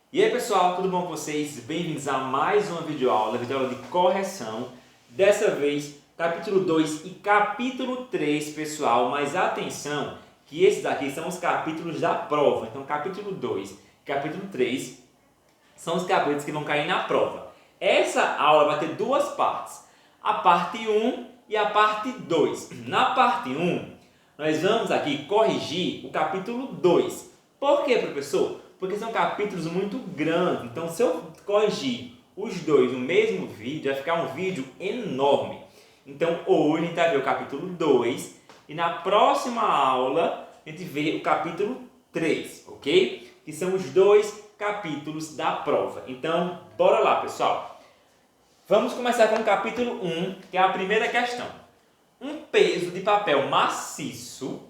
E aí pessoal, tudo bom com vocês? Bem-vindos a mais uma videoaula de correção. Dessa vez, capítulo 2 e capítulo 3, pessoal. Mas atenção, que esses aqui são os capítulos da prova. Então, capítulo 2 e capítulo 3 são os capítulos que vão cair na prova. Essa aula vai ter duas partes. A parte 1 e a parte 2. Na parte 1, nós vamos aqui corrigir o capítulo 2. Por quê, professor? Porque são capítulos muito grandes, então se eu corrigir os dois no mesmo vídeo, vai ficar um vídeo enorme. Então hoje a gente vai ver o capítulo 2 e na próxima aula a gente vê o capítulo 3, ok? Que são os dois capítulos da prova. Então, bora lá, pessoal. Vamos começar com o capítulo 1, que é a primeira questão. Um peso de papel maciço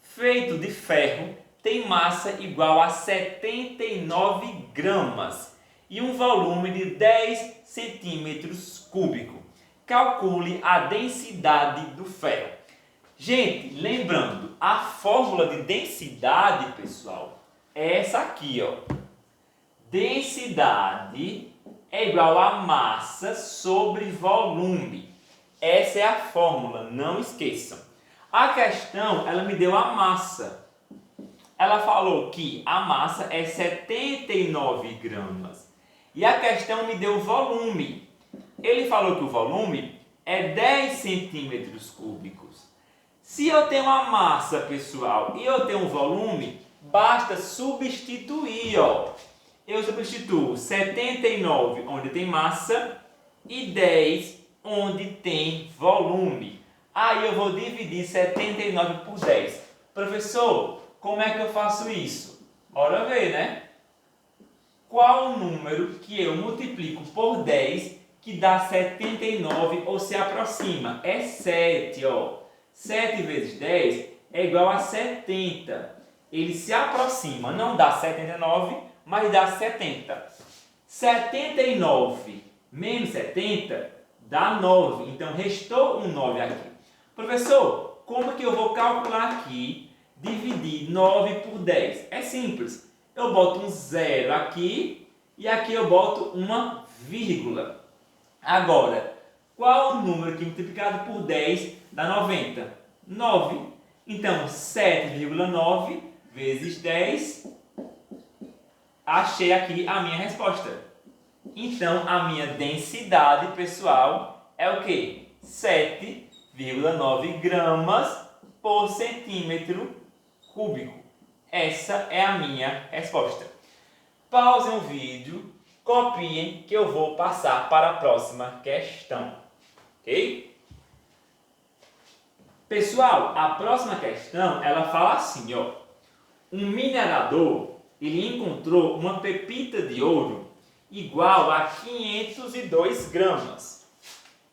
feito de ferro tem massa igual a 79 gramas e um volume de 10 centímetros cúbicos. Calcule a densidade do ferro. Gente, lembrando, a fórmula de densidade, pessoal, é essa aqui, ó. Densidade é igual a massa sobre volume. Essa é a fórmula, não esqueçam. A questão, ela me deu a massa. Ela falou que a massa é 79 gramas. E a questão me deu o volume. Ele falou que o volume é 10 centímetros cúbicos. Se eu tenho a massa, pessoal, e eu tenho um volume, basta substituir, ó. Eu substituo 79 onde tem massa e 10 onde tem volume. Aí eu vou dividir 79 por 10. Professor, como é que eu faço isso? Bora ver, né? Qual o número que eu multiplico por 10 que dá 79 ou se aproxima? É 7, ó. 7 vezes 10 é igual a 70. Ele se aproxima, não dá 79, mas dá 70. 79 menos 70 dá 9. Então, restou um 9 aqui. Professor, como que eu vou calcular aqui? Dividir 9 por 10. É simples. Eu boto um zero aqui e aqui eu boto uma vírgula. Agora, qual o número que multiplicado por 10 dá 90? 9. Então, 7,9 vezes 10. Achei aqui a minha resposta. Então, a minha densidade, pessoal, é o quê? 7,9 gramas por centímetro cúbico. Essa é a minha resposta. Pausem o vídeo, copiem que eu vou passar para a próxima questão. Ok? Pessoal, a próxima questão, ela fala assim, ó. Um minerador, ele encontrou uma pepita de ouro igual a 502 gramas.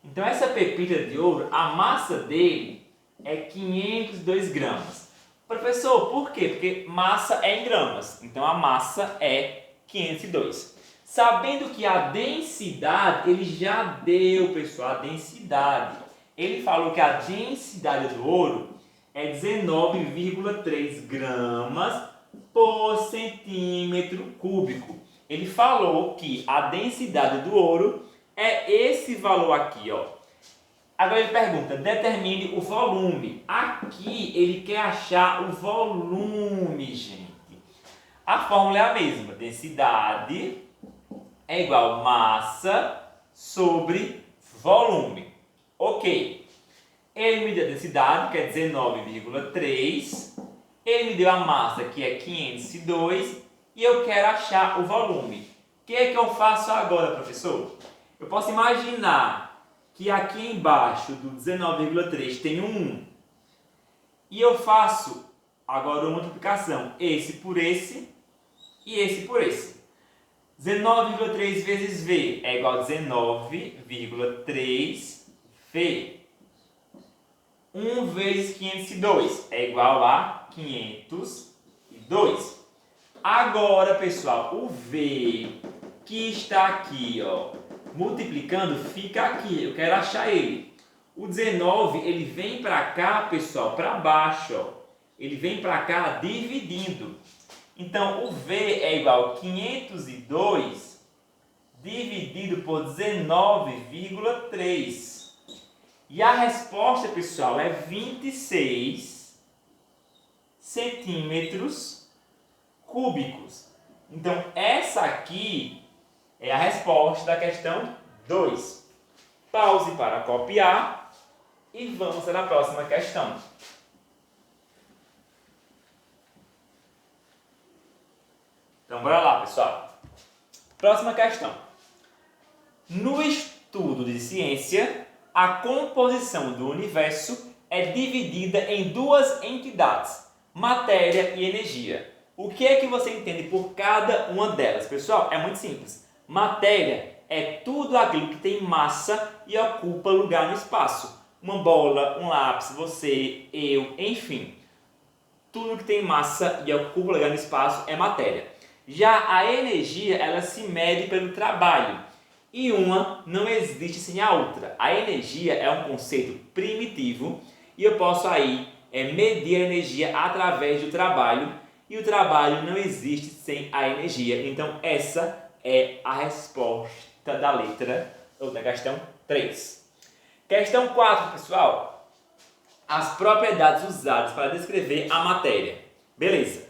Então, essa pepita de ouro, a massa dele é 502 gramas. Professor, por quê? Porque massa é em gramas. Então, a massa é 502. Sabendo que a densidade, ele já deu, pessoal, a densidade. Ele falou que a densidade do ouro é 19,3 gramas por centímetro cúbico. Ele falou que a densidade do ouro é esse valor aqui, ó. Agora ele pergunta, determine o volume. Aqui ele quer achar o volume, gente. A fórmula é a mesma. Densidade é igual a massa sobre volume. Ok. Ele me deu a densidade, que é 19,3. Ele me deu a massa, que é 502. E eu quero achar o volume. O que é que eu faço agora, professor? Eu posso imaginar que aqui embaixo do 19,3 tem um 1. E eu faço agora uma multiplicação. Esse por esse e esse por esse. 19,3 vezes V é igual a 19,3V. 1 vezes 502 é igual a 502. Agora, pessoal, o V que está aqui, ó, multiplicando, fica aqui. Eu quero achar ele. O 19, ele vem para cá, pessoal, para baixo, ó. Ele vem para cá dividindo. Então, o V é igual a 502 dividido por 19,3. E a resposta, pessoal, é 26 centímetros cúbicos. Então, essa aqui é a resposta da questão 2. Pause para copiar e vamos para a próxima questão. Então, bora lá, pessoal. Próxima questão. No estudo de ciência, a composição do universo é dividida em duas entidades, matéria e energia. O que é que você entende por cada uma delas? Pessoal, é muito simples. Matéria é tudo aquilo que tem massa e ocupa lugar no espaço. Uma bola, um lápis, você, eu, enfim. Tudo que tem massa e ocupa lugar no espaço é matéria. Já a energia, ela se mede pelo trabalho. E uma não existe sem a outra. A energia é um conceito primitivo e eu posso aí medir a energia através do trabalho. E o trabalho não existe sem a energia. Então essa é a resposta da letra ou da questão 3. Questão 4, pessoal. As propriedades usadas para descrever a matéria. Beleza.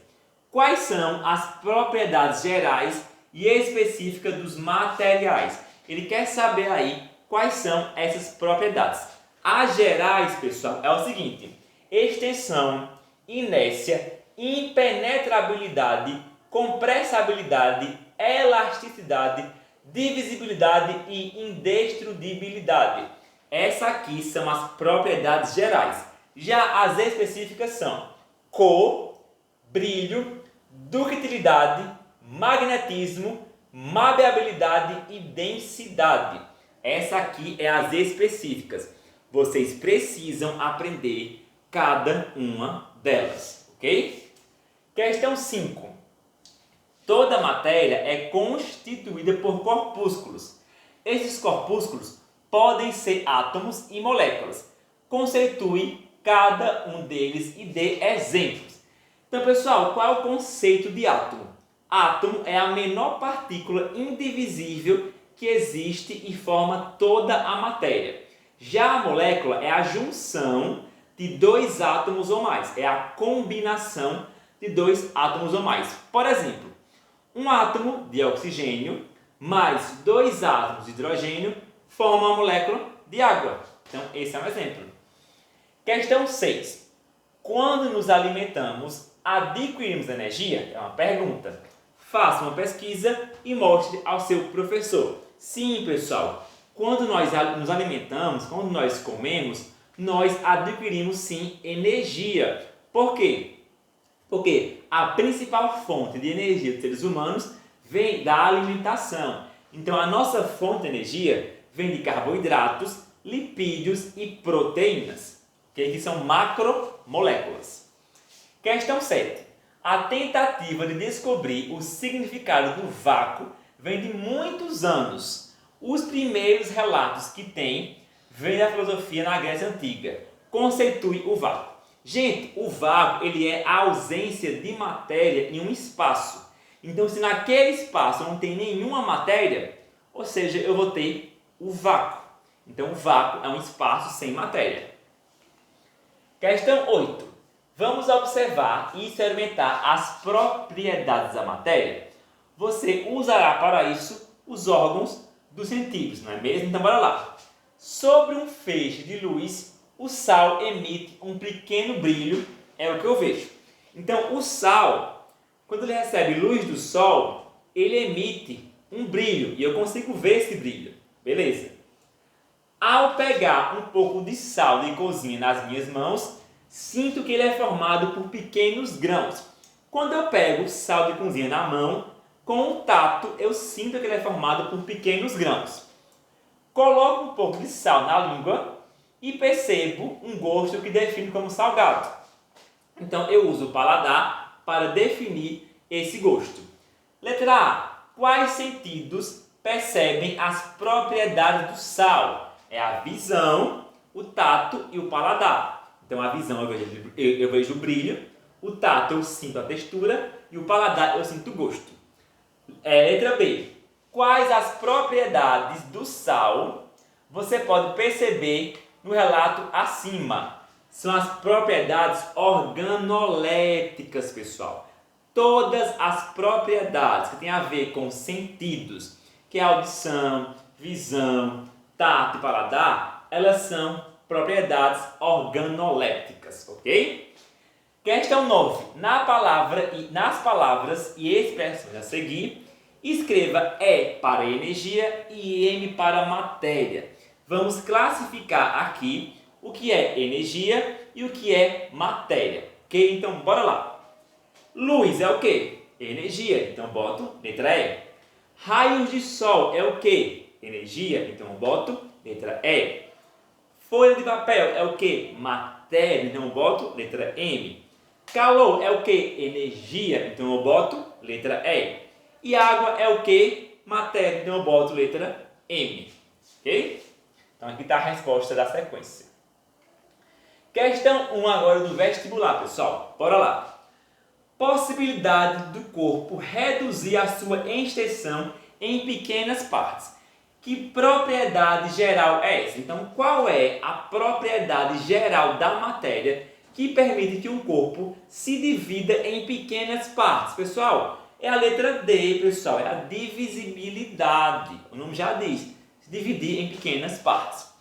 Quais são as propriedades gerais e específicas dos materiais? Ele quer saber aí quais são essas propriedades. As gerais, pessoal, é o seguinte: extensão, inércia, impenetrabilidade, compressibilidade, elasticidade, divisibilidade e indestrutibilidade. Essas aqui são as propriedades gerais. Já as específicas são cor, brilho, ductilidade, magnetismo, maleabilidade e densidade. Essa aqui é as específicas. Vocês precisam aprender cada uma delas, ok? Questão 5. Toda matéria é constituída por corpúsculos. Esses corpúsculos podem ser átomos e moléculas. Conceitue cada um deles e dê exemplos. Então, pessoal, qual é o conceito de átomo? Átomo é a menor partícula indivisível que existe e forma toda a matéria. Já a molécula é a junção de dois átomos ou mais. É a combinação de dois átomos ou mais. Por exemplo, um átomo de oxigênio mais dois átomos de hidrogênio formam uma molécula de água. Então, esse é um exemplo. Questão 6. Quando nos alimentamos, adquirimos energia? É uma pergunta. Faça uma pesquisa e mostre ao seu professor. Sim, pessoal. Quando nós nos alimentamos, quando nós comemos, nós adquirimos sim energia. Por quê? Porque a principal fonte de energia dos seres humanos vem da alimentação. Então a nossa fonte de energia vem de carboidratos, lipídios e proteínas, que são macromoléculas. Questão 7. A tentativa de descobrir o significado do vácuo vem de muitos anos. Os primeiros relatos que tem vêm da filosofia na Grécia Antiga. Conceitue o vácuo. Gente, o vácuo ele é a ausência de matéria em um espaço. Então, se naquele espaço não tem nenhuma matéria, ou seja, eu vou ter o vácuo. Então, o vácuo é um espaço sem matéria. Questão 8. Vamos observar e experimentar as propriedades da matéria. Você usará para isso os órgãos dos sentidos, não é mesmo? Então, bora lá. Sobre um feixe de luz, o sal emite um pequeno brilho, é o que eu vejo. Então, o sal, quando ele recebe luz do sol, ele emite um brilho e eu consigo ver esse brilho. Beleza? Ao pegar um pouco de sal de cozinha nas minhas mãos, sinto que ele é formado por pequenos grãos. Quando eu pego sal de cozinha na mão, com o tato eu sinto que ele é formado por pequenos grãos. Coloco um pouco de sal na língua e percebo um gosto que define como salgado. Então eu uso o paladar para definir esse gosto. Letra A. Quais sentidos percebem as propriedades do sal? É a visão, o tato e o paladar. Então a visão eu vejo o brilho, o tato eu sinto a textura e o paladar eu sinto gosto. Letra B. Quais as propriedades do sal você pode perceber no relato acima? São as propriedades organolépticas, pessoal. Todas as propriedades que têm a ver com sentidos, que é audição, visão, tato e paladar, elas são propriedades organolépticas, ok? Questão 9. Nas palavras e expressões a seguir, escreva E para energia e M para matéria. Vamos classificar aqui o que é energia e o que é matéria, ok? Então, bora lá. Luz é o que? Energia, então boto letra E. Raios de sol é o que? Energia, então boto letra E. Folha de papel é o que? Matéria, então eu boto letra M. Calor é o que? Energia, então eu boto letra E. E água é o que? Matéria, então eu boto letra M. Ok? Então aqui está a resposta da sequência. Questão 1 agora do vestibular, pessoal. Bora lá. Possibilidade do corpo reduzir a sua extensão em pequenas partes. Que propriedade geral é essa? Então, qual é a propriedade geral da matéria que permite que um corpo se divida em pequenas partes? Pessoal, é a letra D, pessoal, é a divisibilidade. O nome já diz, se dividir em pequenas partes.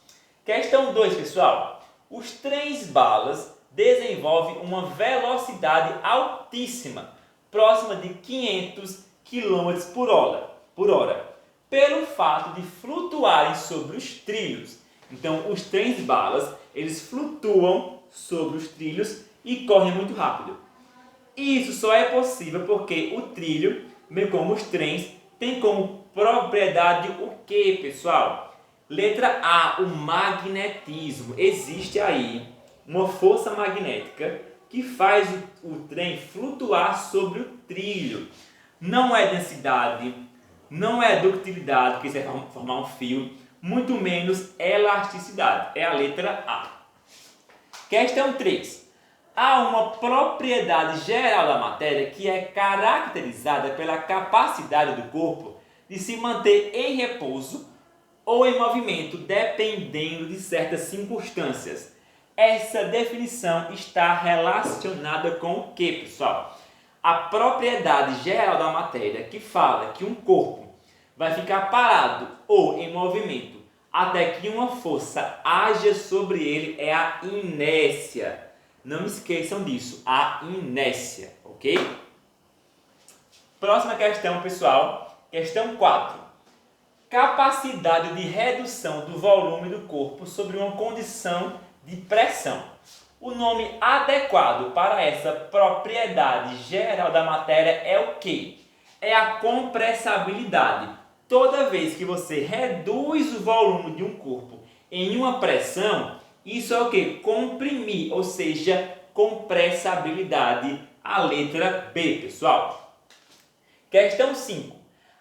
Questão 2, pessoal. Os trens-balas desenvolvem uma velocidade altíssima, próxima de 500 km por hora. Pelo fato de flutuarem sobre os trilhos. Então, os trens-balas, eles flutuam sobre os trilhos e correm muito rápido. Isso só é possível porque o trilho, bem como os trens, tem como propriedade o que, pessoal? Letra A, o magnetismo. Existe aí uma força magnética que faz o trem flutuar sobre o trilho. Não é densidade, não é ductilidade, que isso é formar um fio, muito menos elasticidade. É a letra A. Questão 3. Há uma propriedade geral da matéria que é caracterizada pela capacidade do corpo de se manter em repouso ou em movimento, dependendo de certas circunstâncias. Essa definição está relacionada com o que, pessoal? A propriedade geral da matéria que fala que um corpo vai ficar parado ou em movimento até que uma força haja sobre ele é a inércia. Não esqueçam disso, a inércia, ok? Próxima questão, pessoal. Questão 4. Capacidade de redução do volume do corpo sobre uma condição de pressão. O nome adequado para essa propriedade geral da matéria é o que? É a compressabilidade. Toda vez que você reduz o volume de um corpo em uma pressão, isso é o que? Comprimir, ou seja, compressabilidade, a letra B, pessoal. Questão 5.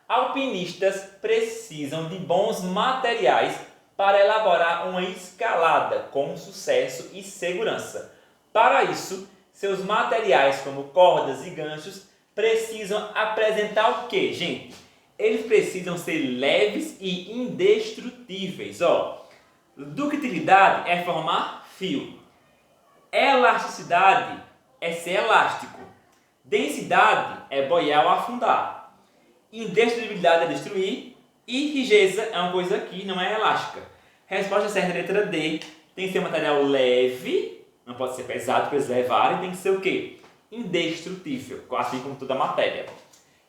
Alpinistas precisam de bons materiais para elaborar uma escalada com sucesso e segurança. Para isso, seus materiais como cordas e ganchos precisam apresentar o que, gente? Eles precisam ser leves e indestrutíveis. Ductilidade é formar fio. Elasticidade é ser elástico. Densidade é boiar ou afundar. Indestrutibilidade é destruir. E rijeza é uma coisa que não é elástica. Resposta certa, letra D. Tem que ser um material leve, não pode ser pesado, porque eles levarem, tem que ser o quê? Indestrutível, assim como toda a matéria.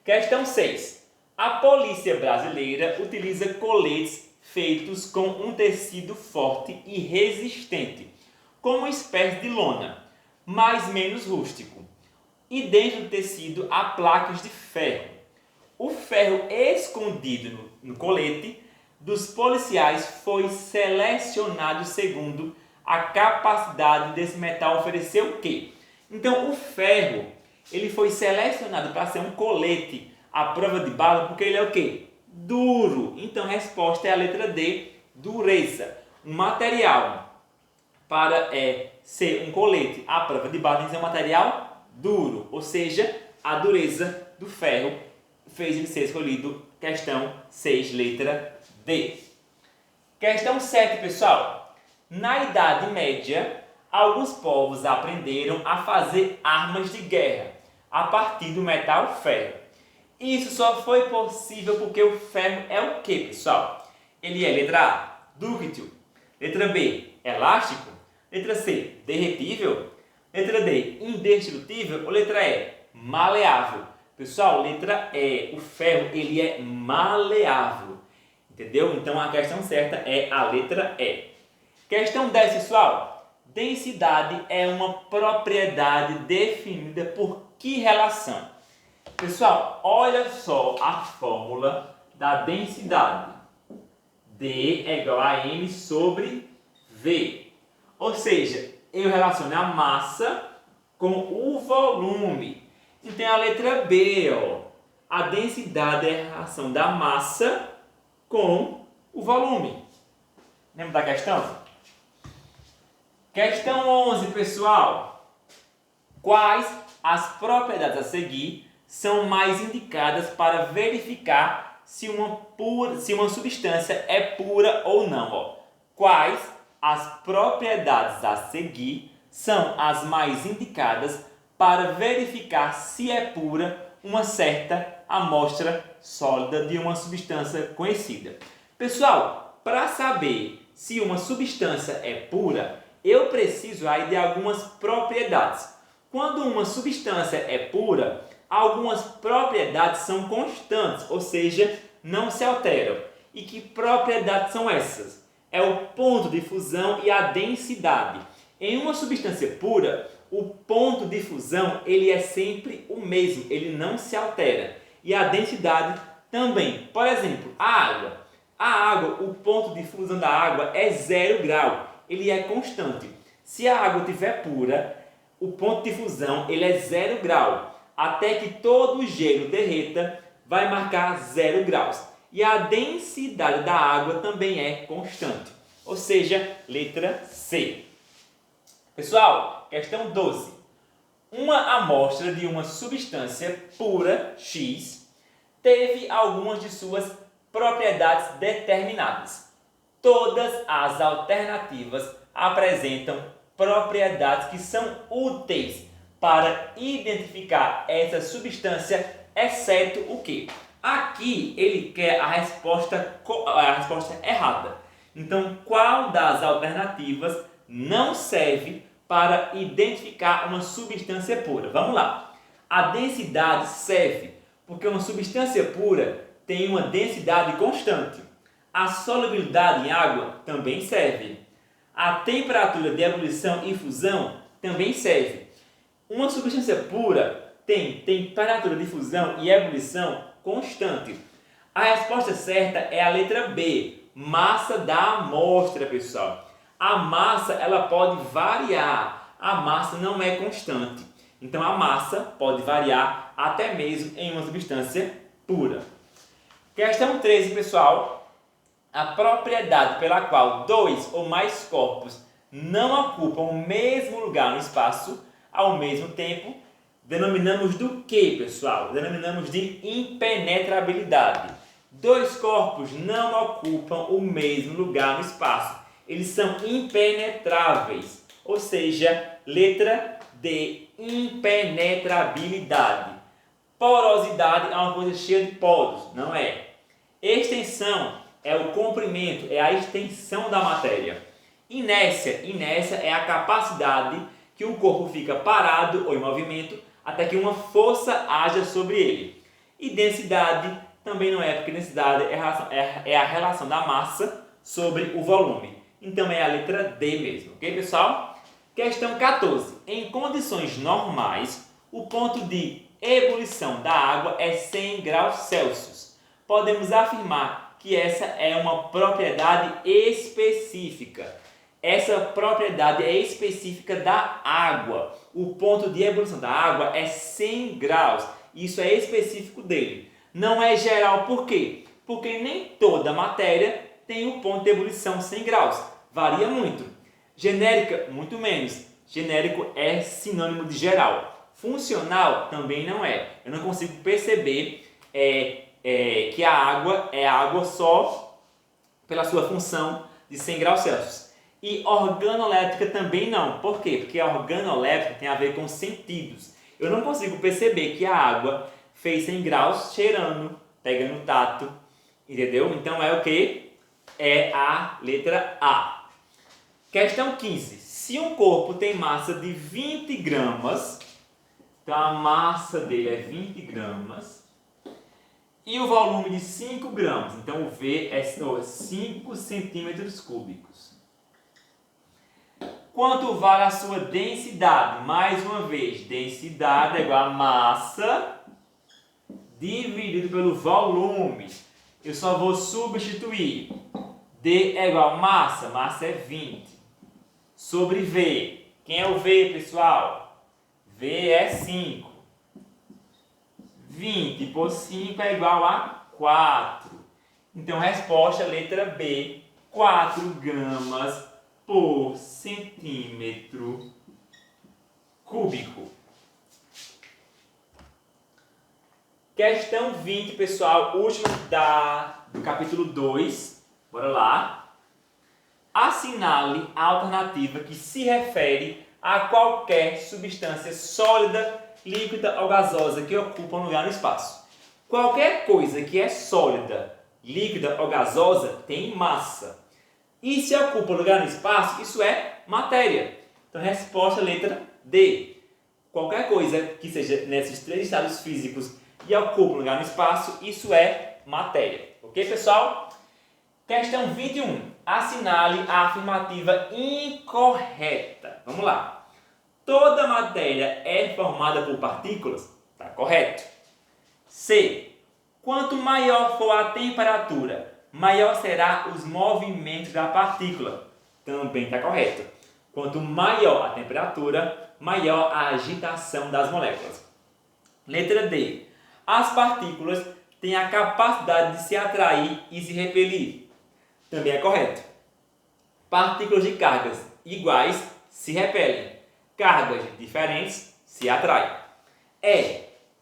Questão 6. A polícia brasileira utiliza coletes feitos com um tecido forte e resistente, como uma espécie de lona, mais menos rústico. E dentro do tecido há placas de ferro. O ferro escondido no colete dos policiais foi selecionado segundo a capacidade desse metal oferecer o quê? Então, o ferro ele foi selecionado para ser um colete à prova de bala porque ele é o quê? Duro. Então, a resposta é a letra D, dureza. Um material para ser um colete à prova de bala tem que ser um material duro, ou seja, a dureza do ferro fez ele ser escolhido questão 6, letra D. Questão 7, pessoal. Na Idade Média, alguns povos aprenderam a fazer armas de guerra a partir do metal ferro. Isso só foi possível porque o ferro é o que, pessoal? Ele é letra A, dúctil, letra B, elástico, letra C, derretível, letra D, indestrutível ou letra E, maleável. Pessoal, letra E, o ferro ele é maleável, entendeu? Então a questão certa é a letra E. Questão 10, pessoal. Densidade é uma propriedade definida por que relação? Pessoal, olha só a fórmula da densidade. D é igual a M sobre V. Ou seja, eu relaciono a massa com o volume. Então a letra B, ó. A densidade é a relação da massa com o volume. Lembra da questão? Questão 11, pessoal. Quais as propriedades a seguir são mais indicadas para verificar se uma substância é pura ou não? Ó. Quais as propriedades a seguir são as mais indicadas para verificar se é pura uma certa amostra sólida de uma substância conhecida? Pessoal, para saber se uma substância é pura, eu preciso aí de algumas propriedades. Quando uma substância é pura, algumas propriedades são constantes, ou seja, não se alteram. E que propriedades são essas? É o ponto de fusão e a densidade. Em uma substância pura, o ponto de fusão ele é sempre o mesmo, ele não se altera. E a densidade também. Por exemplo, a água. A água, o ponto de fusão da água é 0 grau, ele é constante. Se a água estiver pura, o ponto de fusão ele é 0 grau. Até que todo o gelo derreta, vai marcar 0 graus. E a densidade da água também é constante. Ou seja, letra C. Pessoal, questão 12. Uma amostra de uma substância pura, X, teve algumas de suas propriedades determinadas. Todas as alternativas apresentam propriedades que são úteis para identificar essa substância, exceto o que? Aqui ele quer a resposta errada. Então, qual das alternativas não serve para identificar uma substância pura? Vamos lá. A densidade serve porque uma substância pura tem uma densidade constante. A solubilidade em água também serve. A temperatura de ebulição e fusão também serve. Uma substância pura tem temperatura de fusão e ebulição constante. A resposta certa é a letra B, massa da amostra, pessoal. A massa ela pode variar, a massa não é constante. Então a massa pode variar até mesmo em uma substância pura. Questão 13, pessoal. A propriedade pela qual dois ou mais corpos não ocupam o mesmo lugar no espaço ao mesmo tempo, denominamos do que, pessoal? Denominamos de impenetrabilidade. Dois corpos não ocupam o mesmo lugar no espaço. Eles são impenetráveis. Ou seja, letra D, impenetrabilidade. Porosidade é uma coisa cheia de poros, não é? Extensão é o comprimento, é a extensão da matéria. Inércia é a capacidade que o corpo fica parado ou em movimento até que uma força haja sobre ele. E densidade também não é, porque densidade é a relação da massa sobre o volume. Então é a letra D mesmo, ok, pessoal? Questão 14. Em condições normais, o ponto de ebulição da água é 100 graus Celsius. Podemos afirmar que essa é uma propriedade específica. Essa propriedade é específica da água. O ponto de ebulição da água é 100 graus. Isso é específico dele. Não é geral, por quê? Porque nem toda matéria tem o ponto de ebulição 100 graus. Varia muito. Genérica, muito menos. Genérico é sinônimo de geral. Funcional também não é. Eu não consigo perceber que a água é água só pela sua função de 100 graus Celsius. E organolétrica também não. Por quê? Porque a organolétrica tem a ver com sentidos. Eu não consigo perceber que a água fez 100 graus cheirando, pegando tato, entendeu? Então é o que? É a letra A. Questão 15. Se um corpo tem massa de 20 gramas, então a massa dele é 20 gramas, e o volume de 5 gramas, então o V é 5 centímetros cúbicos. Quanto vale a sua densidade? Mais uma vez, densidade é igual a massa dividido pelo volume. Eu só vou substituir. D é igual a massa, massa é 20. Sobre V. Quem é o V, pessoal? V é 5. 20 por 5 é igual a 4. Então, resposta, letra B, 4 gramas por centímetro cúbico. Questão 20, pessoal, última do capítulo 2. Bora lá. Assinale a alternativa que se refere a qualquer substância sólida, líquida ou gasosa que ocupa um lugar no espaço. Qualquer coisa que é sólida, líquida ou gasosa tem massa. E se ocupa um lugar no espaço, isso é matéria. Então, resposta letra D. Qualquer coisa que seja nesses 3 estados físicos e ocupa um lugar no espaço, isso é matéria. Ok, pessoal? Questão 21. Assinale a afirmativa incorreta. Vamos lá. Toda matéria é formada por partículas? Está correto. C. Quanto maior for a temperatura, maior será os movimentos da partícula. Também está correto. Quanto maior a temperatura, maior a agitação das moléculas. Letra D. As partículas têm a capacidade de se atrair e se repelir. Também é correto. Partículas de cargas iguais se repelem. Cargas diferentes se atraem.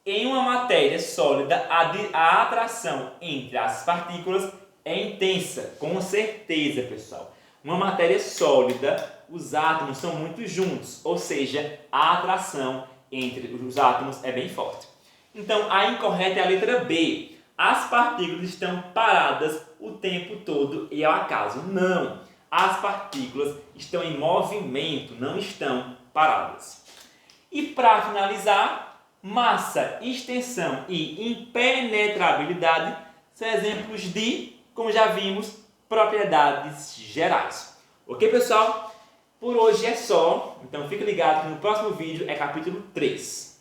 Em uma matéria sólida, a atração entre as partículas é intensa, com certeza, pessoal. Uma matéria sólida, os átomos são muito juntos, ou seja, a atração entre os átomos é bem forte. Então, a incorreta é a letra B. As partículas estão paradas o tempo todo e ao acaso. Não, as partículas estão em movimento, não estão paradas. E para finalizar, massa, extensão e impenetrabilidade são exemplos de, como já vimos, propriedades gerais. Ok, pessoal? Por hoje é só. Então fique ligado que no próximo vídeo é capítulo 3.